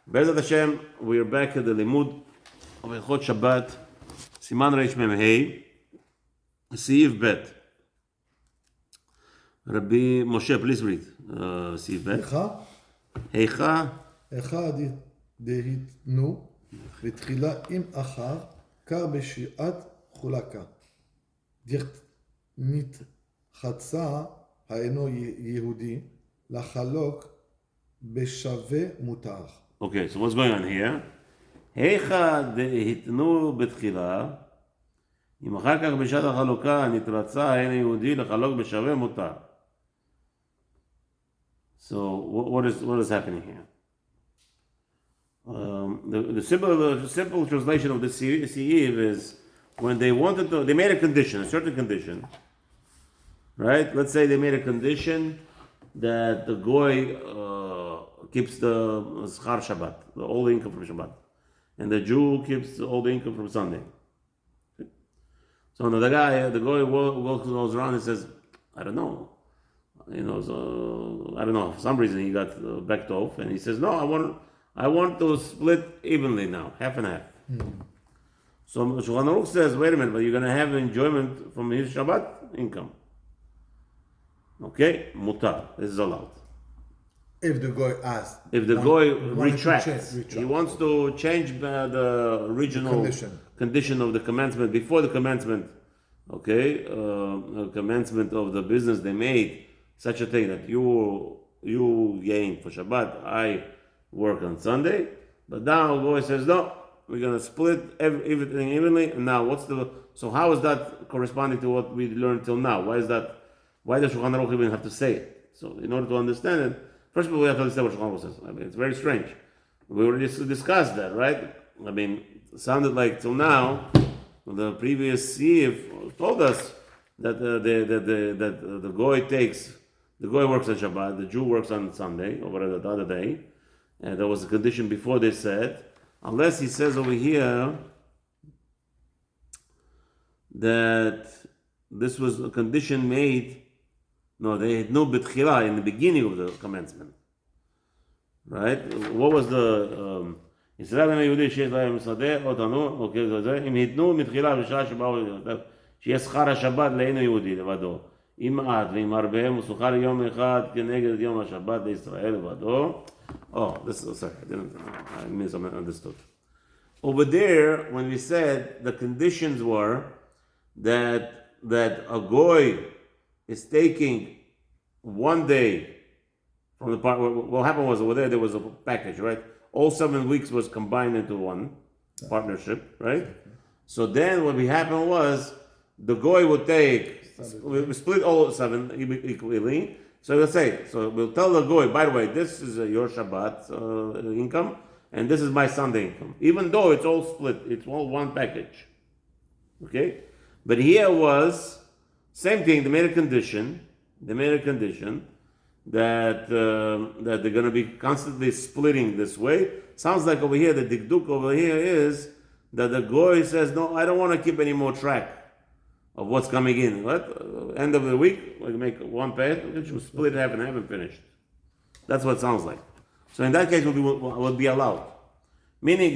Be'ezrat Hashem, we are back at the Limud of Halachot Shabbat, Siman Reish Mem Hey, Siv Bet. Rabbi Moshe, please read. Siv Bet. Heicha. Heicha דהיתנו בתחילה עם אחר, קר בשיעת חולקה. נתחצה האינו יהודי לחלוק בשווה מותר. Okay, so what's going on here? Heicha דהיתנו בתחילה, אם אחר כך בשעת החלוקה נתרצה האינו יהודי לחלוק בשווה מותר. So what is happening here? The simple translation of the Siv is when they wanted to, they made a condition, a certain condition, right? Let's say they made a condition that the goy keeps the schar Shabbat, the all the income from Shabbat, and the Jew keeps all the income from Sunday. So the goy goes around and says, I don't know, so I don't know, for some reason he got backed off, and he says, no, I want to split evenly now, half and half. So Shulchan Aruch says, wait a minute, but you're going to have enjoyment from his Shabbat income. Okay, mutar, this is allowed. If the goy asks. If the goy retracts, he wants to change the original condition of the commencement, before the commencement, commencement of the business they made, such a thing that you gain for Shabbat, I work on Sunday, but now goy says, no, we're going to split everything evenly, and now so how is that corresponding to what we learned till now? Why does Shulchan Aruch even have to say it? So in order to understand it, first of all, we have to understand what Shulchan Aruch says. I mean, it's very strange. We already discussed that, right? I mean, it sounded like till now, the previous Siv told us that the goy works on Shabbat, the Jew works on Sunday, or whatever the other day, and there was a condition before they said, unless he says over here that this was a condition made, no, they had no betchila in the beginning of the commencement. Right? What was the Israel היהודי שיש להם שדה או תנור, אם ייתנו מתחילה בשעה שבאו, שיהיה שכר השבת לאינו יהודי לבדו, עם מעט ועם הרבה, ושכר יום אחד כנגד יום השבת לישראל לבדו. Oh, sorry, I misunderstood. Over there, when we said the conditions were that a goy is taking one day from the part. What happened was over there was a package, right? All 7 weeks was combined into one partnership, right? So then what happened was the goy would we split all 7 equally. So we'll tell the goy, by the way, this is your Shabbat income, and this is my Sunday income. Even though it's all split, it's all one package. Okay? But here was, same thing, they made a condition that they're going to be constantly splitting this way. Sounds like over here, the dikduk over here is that the goy says, no, I don't want to keep any more track of what's coming in. What? End of the week, we make one package, we split half and half and finished. That's what it sounds like. So in that case, would be allowed. Meaning,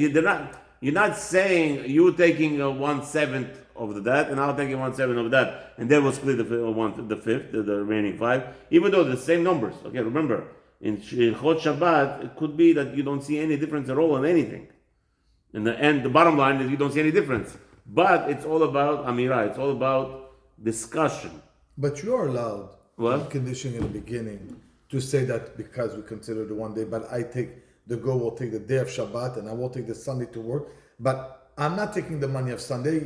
you're not saying you taking 1/7 of that, and I'll take 1/7 of that, and then we'll split the fifth, the remaining 5, even though the same numbers. Okay, remember, in Halachot Shabbat, it could be that you don't see any difference at all on anything. The bottom line is you don't see any difference. But it's all about Amirah, it's all about discussion. But you're allowed, condition in the beginning, to say that because we consider the one day, but the goy will take the day of Shabbat and I will take the Sunday to work. But I'm not taking the money of Sunday,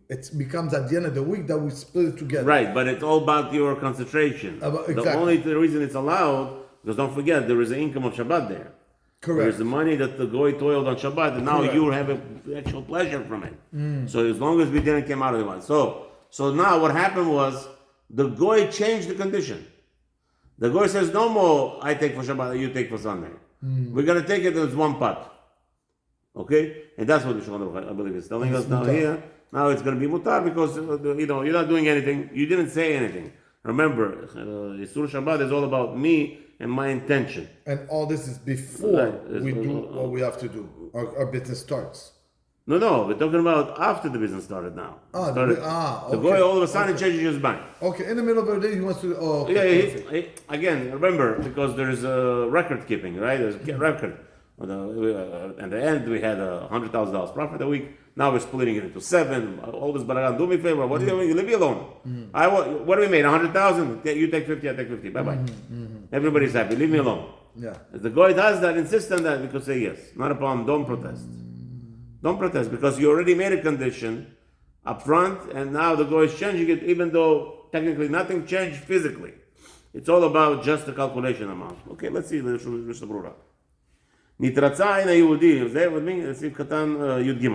it becomes at the end of the week that we split it together. Right, but it's all about your concentration. Exactly. The only reason it's allowed, because don't forget, there is an income of Shabbat there. Correct. There's the money that the goy toiled on Shabbat, and now you have actual pleasure from it. So as long as we didn't come out of the one. So now what happened was, the goy changed the condition. The goy says, no more I take for Shabbat, you take for Sunday. We're going to take it as one pot. Okay? And that's what the Shulchan Aruch, I believe, is telling us now here. Now it's going to be mutar because you're not doing anything. You didn't say anything. Remember, Isur Shabbat is all about me and my intention. And all this is before we do what we have to do. Our business starts. No, we're talking about after the business started now. Okay. The guy all of a sudden changes his mind. Okay, in the middle of the day he wants to. Oh, okay. Yeah, again, remember, because there's a record keeping, right? There's a record. At the end, we had $100,000 profit a week. Now we're splitting it into 7. All this balagan. Do me a favor. What do you doing? You leave me alone. What do we made? 100,000. You take 50. I take 50. Bye bye. Everybody's happy. Leave me alone. Yeah. If the guy does that, insist on that. We could say yes. Not a problem. Don't protest. Don't protest because you already made a condition up front, and now the guy is changing it, even though technically nothing changed physically. It's all about just the calculation amount. Okay, let's see the Mishnah Berurah. נתרצה עין היהודי, זה with me, סעיף קטן י"ג.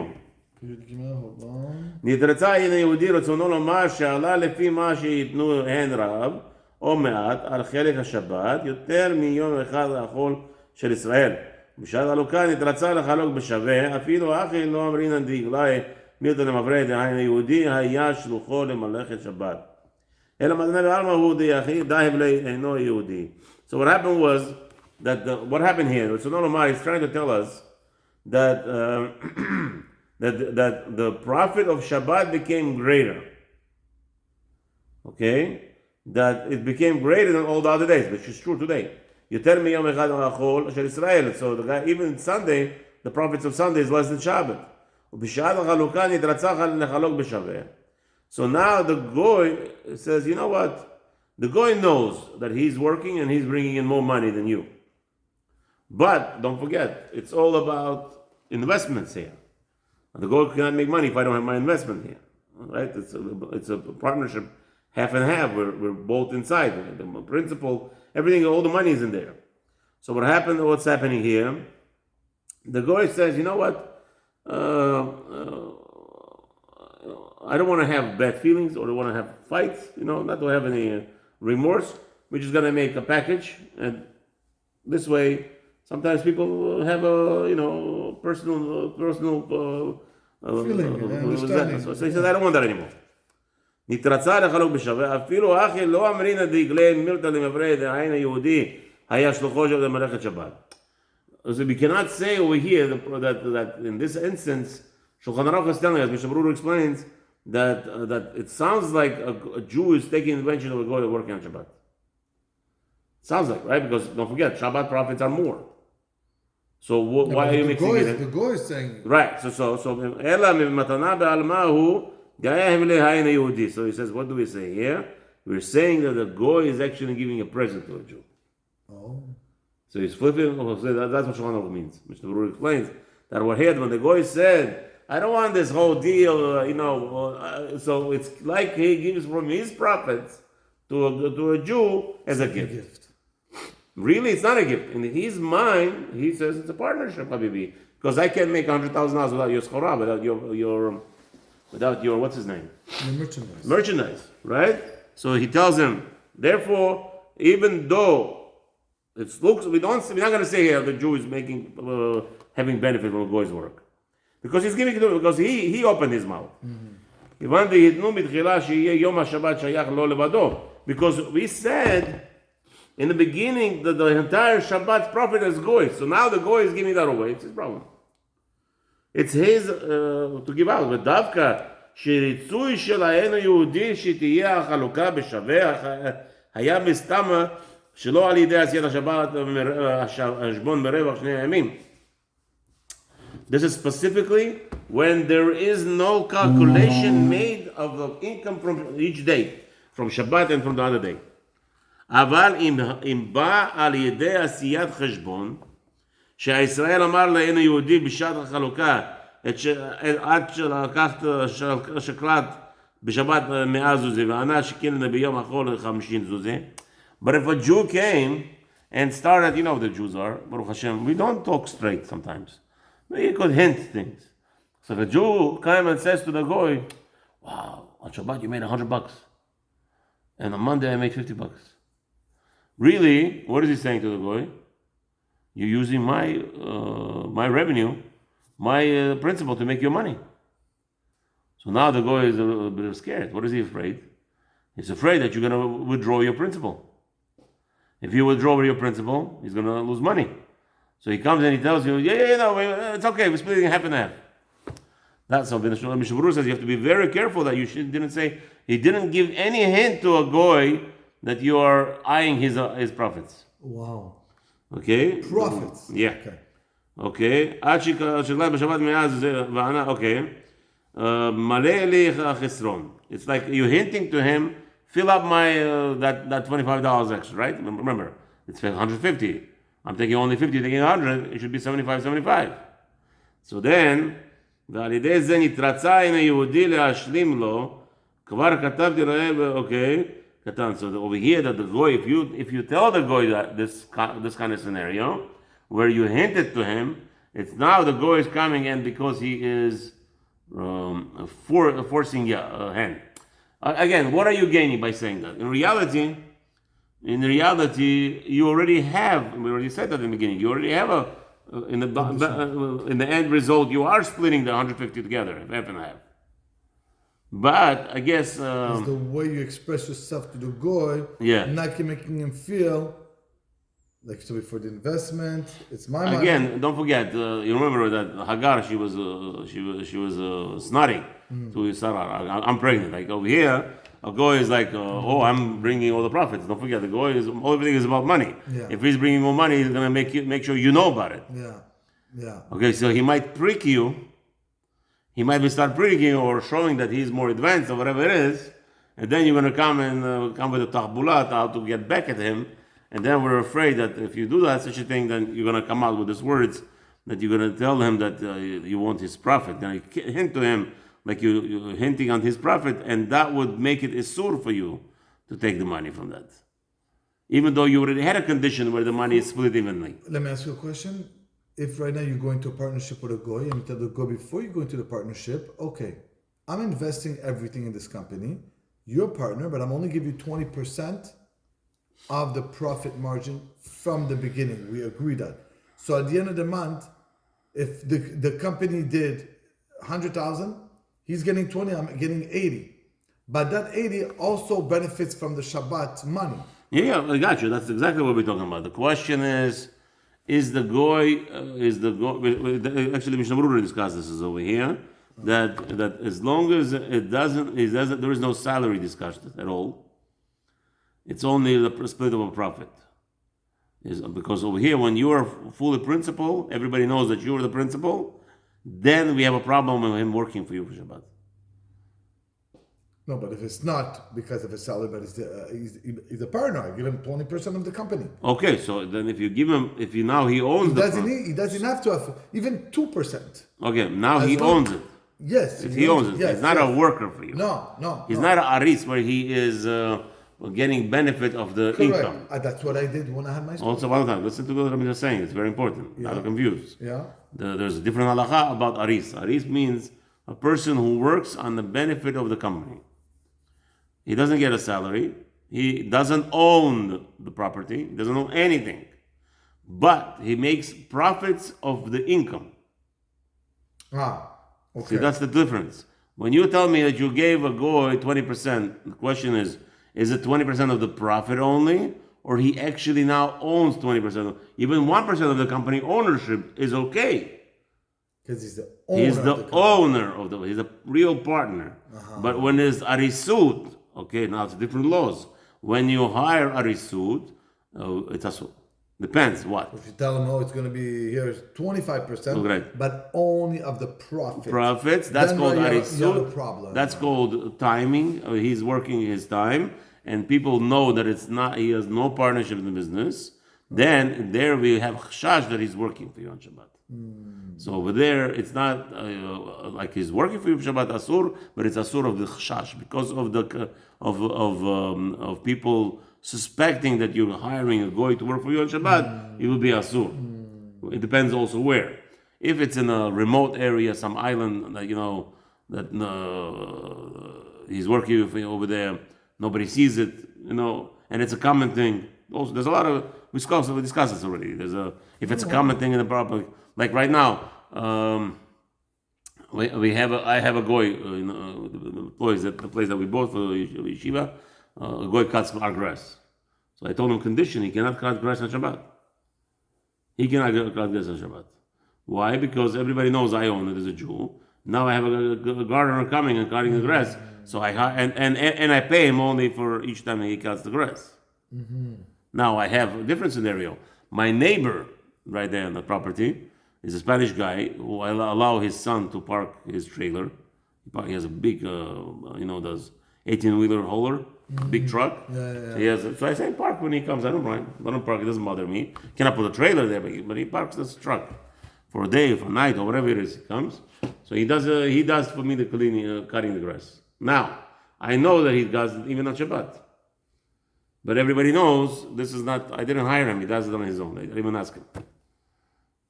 נתרצה עין היהודי רצונו לומר שעלה לפי מה שיתנו הן רב או מעט על חלק השבת יותר מיום אחד לאכול של ישראל. בשעת חלוקה נתרצה לחלוק בשווה, אפילו אחי לא אמרינן דגלי מילתא למברא דהין היהודי היה שלוחו למלאכת שבת. אלא מתנה בעלמא הוא דיחיד דהב לאינו יהודי. So what happened was that what happened here, so Omar is trying to tell us that that the profit of Shabbat became greater. Okay? That it became greater than all the other days, which is true today. יותר מיום אחד לאכול של ישראל. So the guy, even Sunday, the profits of Sunday is less than Shabbat. ובשעת החלוקה נתרצה לחלוק בשווה. So now the goy says, you know what? The goy knows that he's working and he's bringing in more money than you. But don't forget, it's all about investments here. The goy cannot make money if I don't have my investment here. Right? It's a partnership, half and half. We're both inside. The principal, everything, all the money is in there. So what's happening here? The goy says, you know what? I don't want to have bad feelings or I want to have fights, not to have any remorse. We're just going to make a package, and this way, sometimes people have a personal feeling, understanding. So he says, I don't want that anymore. נתרצה לחלוק בשווה, אפילו אחי לא אמרינא דגלי מילתא למברא דהין היהודי היה שלוחו של מלאכת שבת. So we cannot say over here that in this instance, Shulchan Aruch is telling us, Mishnah Berurah explains that it sounds like a Jew is taking advantage of a guy working on Shabbat. Sounds like, right? Because don't forget, Shabbat profits are more. So why are you mixing it? The goy is saying right. So Ela matana be'almahu ga'yav lehayin Yehudi. So he says, what do we say here? We're saying that the goy is actually giving a present to a Jew. Oh. So he's flipping. That's what Shulchan Aruch means. Mishnah Berurah explains that when the goy said, I don't want this whole deal, so it's like he gives from his profits to a Jew as a gift. Really, it's not a gift. In his mind, he says it's a partnership, Habibi. Because I can't make $100,000 without your schorah, without your what's his name? Merchandise. Merchandise, right? So he tells him, therefore, even though it looks, we're not going to say here the Jew is having benefit from a goy's work. Because he's giving it to him, because he opened his mouth. Because we said in the beginning that the entire Shabbat's profit is goy. So now the goy is giving that away. It's his problem. It's his to give out. But davka שריצוי שלהן היהודי שתהיה החלוקה בשווה היה מסתמה שלא על ידי עשיית השבת החשבון ברווח שני הימים. This is specifically when there is no calculation made of the income from each day, from Shabbat and from the other day. אבל אם בא על ידי עשיית חשבון, שהישראל אמר להן היהודי בשעת החלוקה, עד שקלט בשבת 100 זוזי, וענה שכן ביום החול 50 זוזי. But if a Jew came and started, you know what the Jews are, Baruch Hashem, we don't talk straight sometimes. You could hint things. So the Jew came and says to the goy, wow, on Shabbat you made $100. And on Monday I made $50. Really, what is he saying to the goy? You're using my revenue, my principal to make your money. So now the goy is a bit scared. What is he afraid? He's afraid that you're going to withdraw your principal. If you withdraw your principal, he's going to lose money. So he comes and he tells you, no, it's okay, we're splitting half and half. That's how Mishnah Berurah says you have to be very careful that you didn't say, he didn't give any hint to a goy that you are eyeing his profits. Wow. Okay? Profits. Yeah. Okay. Okay. It's like you're hinting to him, fill up my that $25 extra, right? Remember, it's 150. I'm taking only 50, you're taking 100, it should be 75. So then, ועל ידי זה נתרצה עם היהודי להשלים לו, כבר כתבתי להם, okay, קטן. So over here that the goy, if you tell the goy that this kind of scenario, where you hinted to him, it's now the goy is coming in because he is forcing your hand. Again, what are you gaining by saying that? In reality, you already have. We already said that in the beginning. You already have in the end result. You are splitting the 150 together, half and half. But I guess it's the way you express yourself to the goy, not making him feel like so for the investment. It's my money. Again, don't forget. You remember that Hagar? She was snotty to Sarah. I'm pregnant. Like over here, a goy is like, I'm bringing all the profits. Don't forget, the goy is everything is about money. Yeah. If he's bringing more money, he's gonna make sure you know about it. Yeah. Okay, so he might prick you. He might start pricking or showing that he's more advanced or whatever it is, and then you're gonna come with a tahbulat how to get back at him. And then we're afraid that if you do that such a thing, then you're gonna come out with these words that you're gonna tell him that you want his profit. Then you hint to him like you're hinting on his profit, and that would make it isur for you to take the money from that, even though you already had a condition where the money is split evenly. Let me ask you a question. If right now you're going to a partnership with a goy, and you tell the goy before you go into the partnership, okay, I'm investing everything in this company. You're a partner, but I'm only giving you 20% of the profit margin from the beginning. We agree that. So at the end of the month, if the company did 100,000, he's getting 20, I'm getting 80. But that 80 also benefits from the Shabbat money. Yeah, I got you. That's exactly what we're talking about. The question is the goy, actually Mishnah Berurah discussed this over here, that as long as it doesn't, there is no salary discussed at all. It's only the split of a profit. Because over here, when you are fully principal, everybody knows that you're the principal, then we have a problem with him working for you for Shabbat. No, but if it's not because of his salary, but he's a partner, I give him 20% of the company. Okay, so then if you give him, he owns he doesn't have to have even 2%. Okay, now he owns it. Yes. If he owns it, he's not a worker for you. No. He's not an aris where he is getting benefit of the income. That's what I did when I had my school. Also, one time, listen to what I'm just saying. It's very important. Not confused. Yeah. There's a different halacha about aris. Aris means a person who works on the benefit of the company. He doesn't get a salary. He doesn't own the property. He doesn't own anything. But he makes profits of the income. Okay. See, that's the difference. When you tell me that you gave a goy 20%, the question is it 20% of the profit only? Or he actually now owns 20%? Even 1% of the company ownership is okay. Because he's the owner of the he's a real partner. But when there's arisut, okay, now it's different laws. When you hire arisut, it's asur. Depends what. If you tell him, it's going to be here's 25%, but only of the profit. Profits, that's called arisut. That's called timing. He's working his time, and people know that he has no partnership in the business. Then there we have chashash that he's working for you on Shabbat. So over there, it's not like he's working for you for Shabbat asur, but it's asur of the chashash because of the of people suspecting that you're hiring a goy to work for you on Shabbat. It will be asur. It depends also where. If it's in a remote area, some island that he's working for you over there, nobody sees it, and it's a common thing. Also, there's a lot of we discussed this already. If it's a common thing in the property, like right now, I have a goy, the place that we bought for yeshiva. a goy cuts our grass. So I told him condition, he cannot cut grass on Shabbat. He cannot cut grass on Shabbat. Why? Because everybody knows I own it as a Jew. Now I have a gardener coming and cutting the grass. So and I pay him only for each time he cuts the grass. Now I have a different scenario. My neighbor right there on the property is a Spanish guy who I allow his son to park his trailer. He has a big, does 18-wheeler hauler, big truck. So I say park when he comes. I don't mind. Let him park. It doesn't bother me. Cannot put a trailer there, but he parks this truck for a day, for a night, or whatever it is. He comes. So he does for me the cleaning, cutting the grass. Now I know that he does it even on Shabbat. But everybody knows this is not, I didn't hire him, he does it on his own. I didn't even ask him.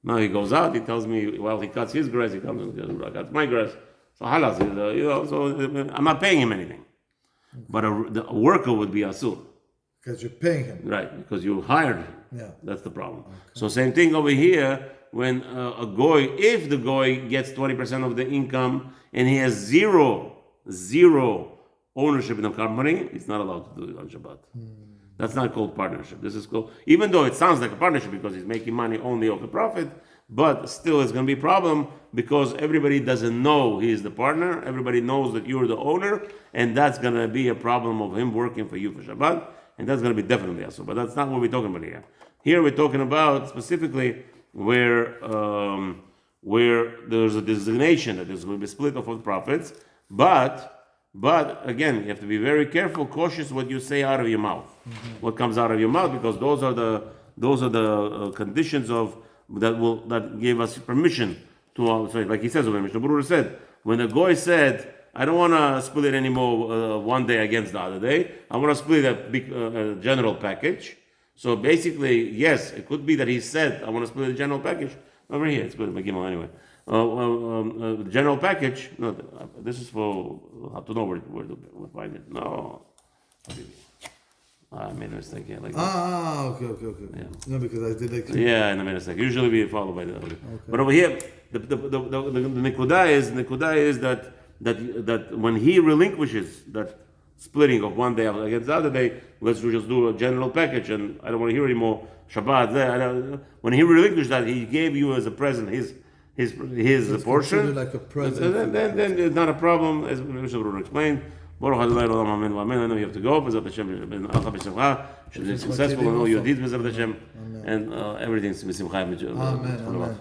Now he goes out, he tells me, well, he cuts his grass, he comes and cuts my grass. So halas, so I'm not paying him anything. But a worker would be asur. Because you're paying him. Right, because you hired him. Yeah. That's the problem. Okay. So same thing over here, when a goy, if the goy gets 20% of the income and he has zero ownership in the company, he's not allowed to do it on Shabbat. That's not called partnership. This is called, even though it sounds like a partnership because he's making money only off the profit, but still it's going to be a problem because everybody doesn't know he's the partner. Everybody knows that you're the owner, and that's going to be a problem of him working for you for Shabbat, and that's going to be definitely also. But that's not what we're talking about here. Here we're talking about specifically where there's a designation that there's going to be split off of the profits, but again, you have to be very careful, cautious what you say out of your mouth. What comes out of your mouth, because those are the conditions of that gave us permission to. So like he says, when Mishnah Berurah said, when the goy said, "I don't want to split it anymore one day against the other day. I want to split a big general package." So basically, yes, it could be that he said, "I want to split a general package." Over here, it's good, Megillah anyway. General package. No, this is for how to know where to find it. No, I made a mistake here. Like okay. Yeah. No, because I did like. Yeah, I made a mistake. Usually we follow by the other. Okay. But over here, the nikuda is that when he relinquishes that splitting of one day against the other day, let's just do a general package, and I don't want to hear anymore Shabbat. When he relinquished that, he gave you as a present his portion. Like a present. Then it's not a problem, as Mishnah Berurah explained. Baruch Adonai Olam Amen V'Amen. I know you have to go. B'ezrat Hashem, should be successful in all your deeds, B'ezrat Hashem, and everything's B'simcha. Amen.